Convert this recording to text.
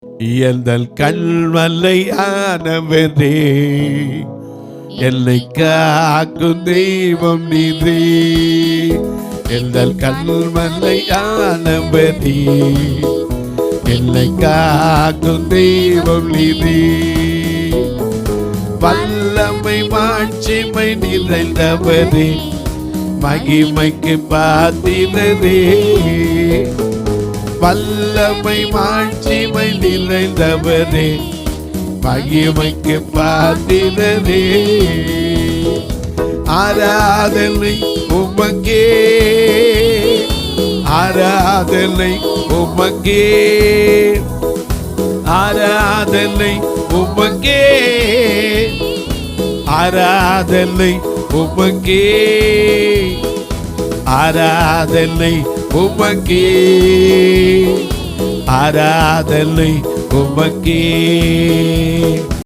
எந்தல் கல்வல்லை ஆனவரே, என்னை காக்கும் தெய்வம் நீரே. எந்தல் கல்வல்லை ஆனவரே, என்னை காக்கும் தெய்வம் நீரே. வல்லமை மாட்சிமை நிறைந்தவரே, மகிமைக்கு பாத்திரரே. வல்லமை மாட்சிமை நிறைந்தவரே, மகிமைக்கு பாத்திரரே. ஆராதனை உமக்கே, ஆராதனை உமக்கே, ஆராதனை உமக்கே, ஆராதனை உமக்கே, ஆராதனை உமக்கே, ஆராதனை உமக்கே.